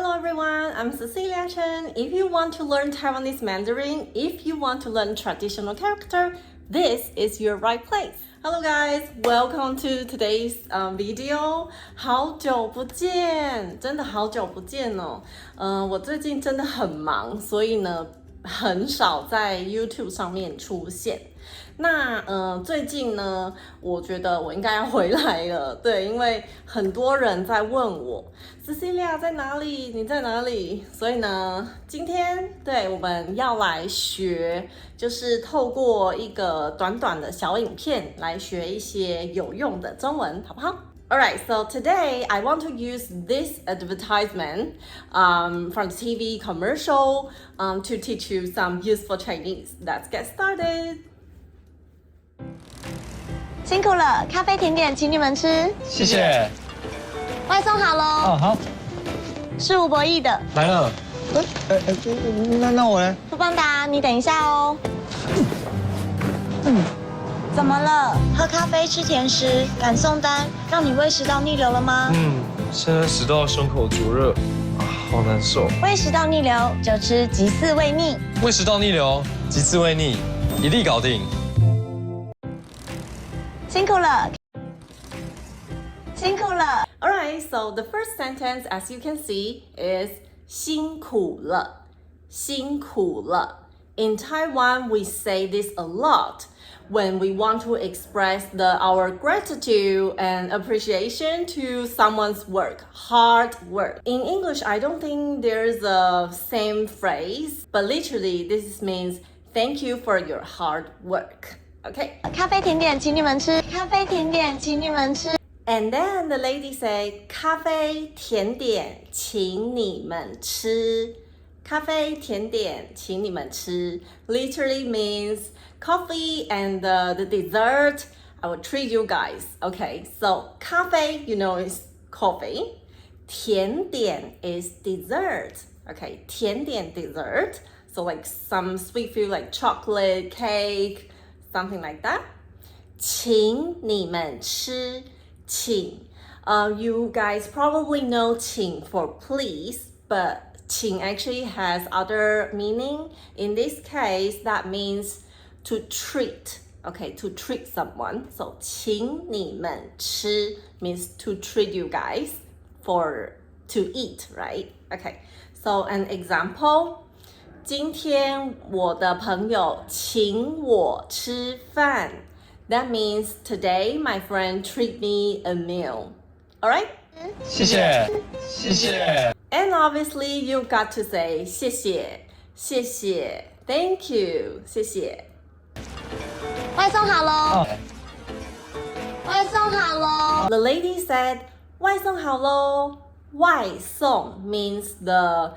Hello everyone, I'm Cecilia Chen. If you want to learn Taiwanese Mandarin, if you want to learn traditional character, this is your right place. Hello guys, welcome to today's video. 好久不见，真的好久不见哦。我最近真的很忙，所以呢，很少在 YouTube 上面出现。那最近呢，我觉得我应该要回来了，对，因为很多人在问我 Cecilia 在哪里？你在哪里？所以呢，今天对我们要来学，就是透过一个短短的小影片来学一些有用的中文，好不好？Alright, so today I want to use this advertisement from the TV commercial to teach you some useful Chinese. Let's get started. 辛苦了，咖啡甜点请你们吃，谢谢。外送好喽。哦，好，事无博弈的。来了。那我呢？不帮答，你等一下哦。怎么了？喝咖啡吃甜食，赶送单，让你胃食道逆流了吗？现在食道胸口灼热，好难受。胃食道逆流就吃吉四胃逆。胃食道逆流，吉次胃逆，一粒搞定。辛苦了，辛苦了。Alright, so the first sentence, as you can see, is 辛苦了，辛苦了。In Taiwan, we say this a lot when we want to express our gratitude and appreciation to someone's work, hard work. In English, I don't think there's a same phrase, but literally this means thank you for your hard work. Okay? 咖啡甜点请你们吃，咖啡甜点请你们吃。And then the lady said, 咖啡甜点请你们吃。咖啡甜点请你们吃 literally means coffee and the dessert. I will treat you guys. Okay, so 咖啡, you know, is coffee. 甜点 is dessert. Okay, 甜点 dessert. So like some sweet food like chocolate, cake, something like that. 请你们吃，请. You guys probably know 请 for please, but 请 actually has other meaning. In this case, that means to treat. Okay, to treat someone. So 请你们吃 means to treat you guys to eat, right? Okay, so an example. 今天我的朋友请我吃饭. That means today my friend treat me a meal. Alright? 谢谢，谢谢。And obviously you got to say 谢谢，谢谢 thank you 谢谢。外送好喽，外送好喽。The lady said 外送好咯。外送 means the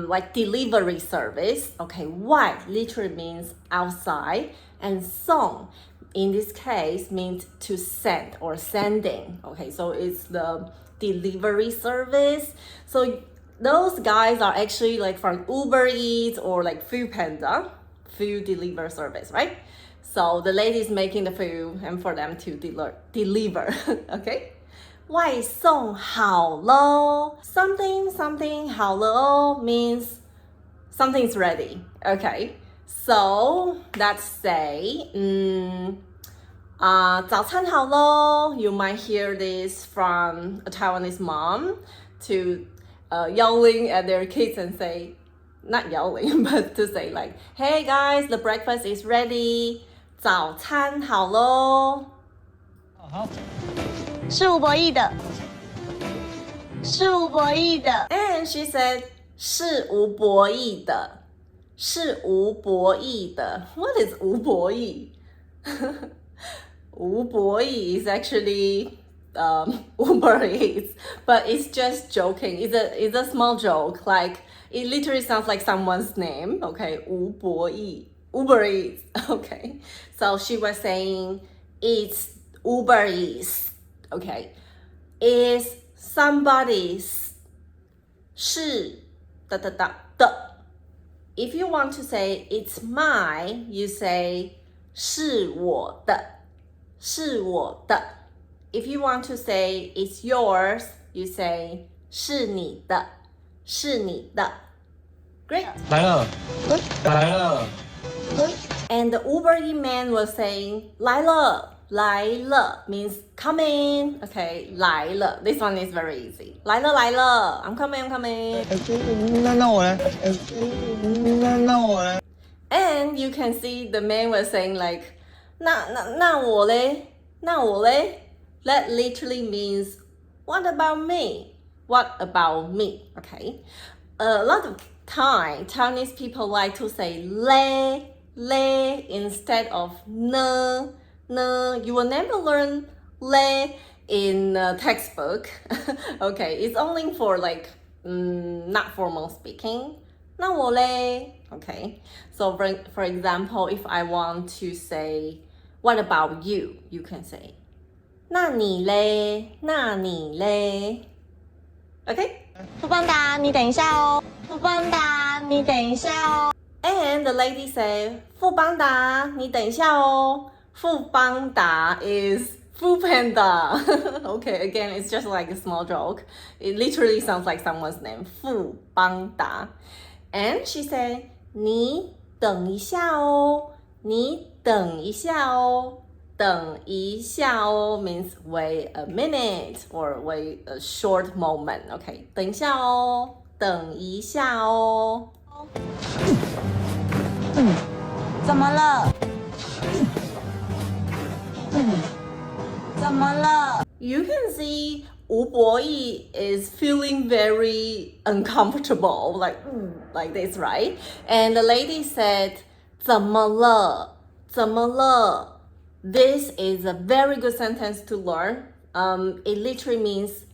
like delivery service. Okay, 外 literally means outside, and 送 in this case means to send or sending. Okay, so it's the delivery service. So those guys are actually like from Uber Eats or like Food Panda, food deliver service, right? So the lady is making the food and for them to deliver. Okay? 外送好咯 something something 好了 means something's ready. Okay? So let's say 早餐好咯 you might hear this from a Taiwanese mom to yelling at their kids and say, not yelling, but to say like, hey guys, the breakfast is ready. 早餐好咯。好。事无博弈的，事无博弈的。And she said, 事无博弈的，事无博弈的。What is 无博弈？无博弈 is actually Uber Eats, but it's just joking. It's a small joke. Like it literally sounds like someone's name. Okay, 无博弈 Uber Eats. Okay, so she was saying it's Uber Eats. Okay, is somebody's 是的。If you want to say it's mine, you say 是我的，是我的。If you want to say it's yours, you say 是你的，是你的。Great. 来了，来了。 And the Uber E man was saying 来了 means come in. Okay, 来了. This one is very easy. 来了 I'm coming, I'm coming. 那我呢？那我呢？ And you can see the man was saying like 那我嘞 That literally means what about me? What about me? Okay. A lot of time Chinese people like to say 嘞 instead of 呢. You will never learn 嘞 in a textbook. Okay, it's only for like not formal speaking. 那我嘞 Okay, so for example, if I want to say what about you, you can say 那你嘞 Okay? 富邦达，你等一下哦。富邦达，你等一下哦。And the lady say 富邦达你等一下哦。富邦达 is Food Panda. Okay, again, it's just like a small joke. It literally sounds like someone's name. 富邦达. And she said 你等一下哦。你等一下哦。等一下哦 means wait a minute or wait a short moment. Okay, 等一下哦。等一下哦。怎么了？怎么了？ You can see Wu Boyi is feeling very uncomfortable, like this, right? And the lady said, 怎么了？怎么了？ This is a very good sentence to learn. It literally means,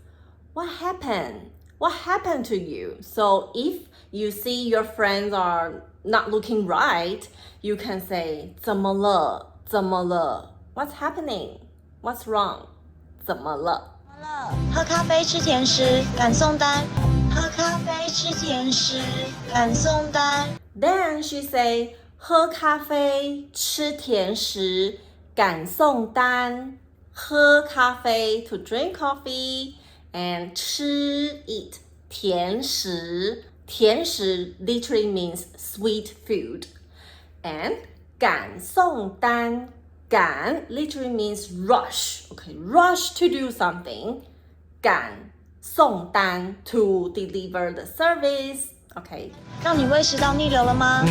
what happened? What happened to you? So if you see your friends are not looking right, you can say, 怎么了？怎么了？ What's happening? What's wrong? 怎么了？喝咖啡吃甜食赶送单。喝咖啡吃甜食赶送单。 Then she say, 喝咖啡吃甜食赶送单。喝咖啡 to drink coffee and 吃 eat 甜食。甜食 literally means sweet food. And 赶送单。赶 literally means rush. Okay, rush to do something. 赶送单 to deliver the service. Okay. 让你胃食道逆流了吗？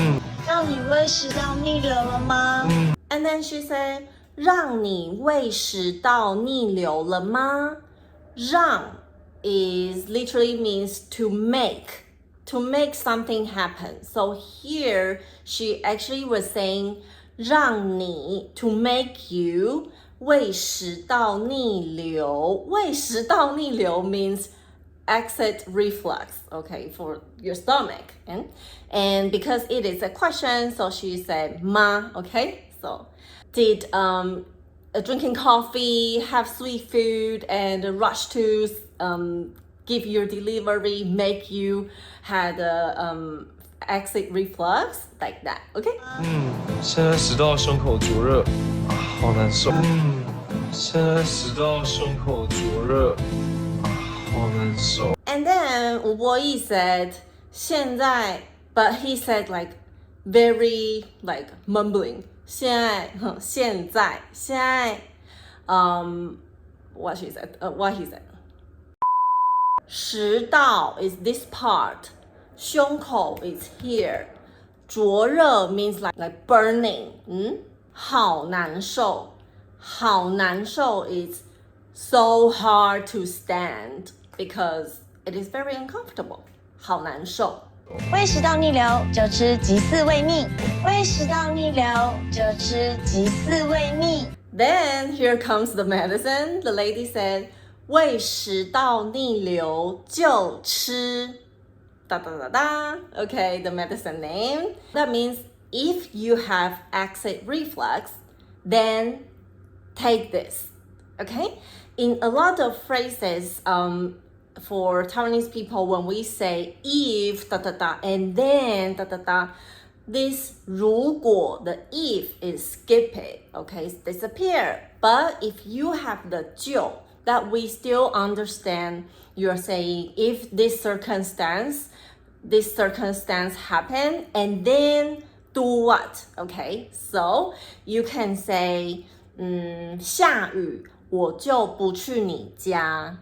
让你胃食道逆流了吗？ And then she said, 让你胃食道逆流了吗？让 is literally means to make something happen. So here she actually was saying 让你 to make you 胃食道逆流。胃食道逆流 means exit reflux, okay, for your stomach. And because it is a question, so she said ma, okay? So did drinking coffee, have sweet food, and rush to give your delivery make you had a exit reflux like that, okay? 现在食道胸口灼热，好难受。现在食道胸口灼热，好难受。 And then Wu Boyi said 现在 but he said like very like mumbling 现在 what he said 食道 is this part 胸口 is here 灼热 means like burning 好难受 is so hard to stand because it is very uncomfortable 好难受胃食道逆流就吃吉四胃蜜。胃食道逆流就吃吉四胃蜜。 Then here comes the medicine. The lady said, 胃食道逆流就吃 da da da da. Okay, the medicine name. That means if you have exit reflux, then take this. Okay? In a lot of phrases, for Taiwanese people, when we say if da da da and then da da da, this 如果 the if is skip it, okay, disappear. But if you have the 就 that we still understand you're saying if this circumstance happen and then do what? Okay, so you can say 下雨我就不去你家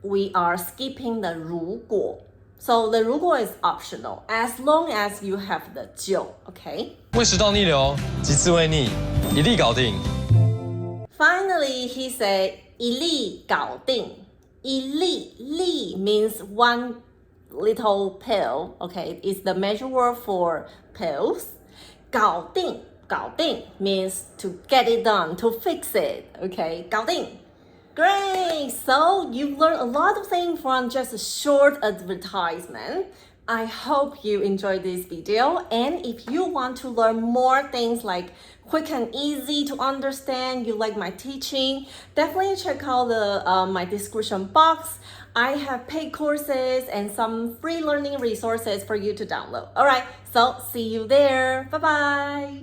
We are skipping the 如果 So the 如果 is optional as long as you have the 就 Okay? 胃食道逆流，几次胃逆，一粒搞定。Finally, he said 一粒搞定一粒 means one little pill, okay? It's the measure word for pills. 搞定 means to get it done, to fix it, okay? 搞定 Great! So you've learned a lot of things from just a short advertisement. I hope you enjoyed this video, and if you want to learn more things like quick and easy to understand, you like my teaching, definitely check out my description box. I have paid courses and some free learning resources for you to download. Alright, so see you there. Bye bye!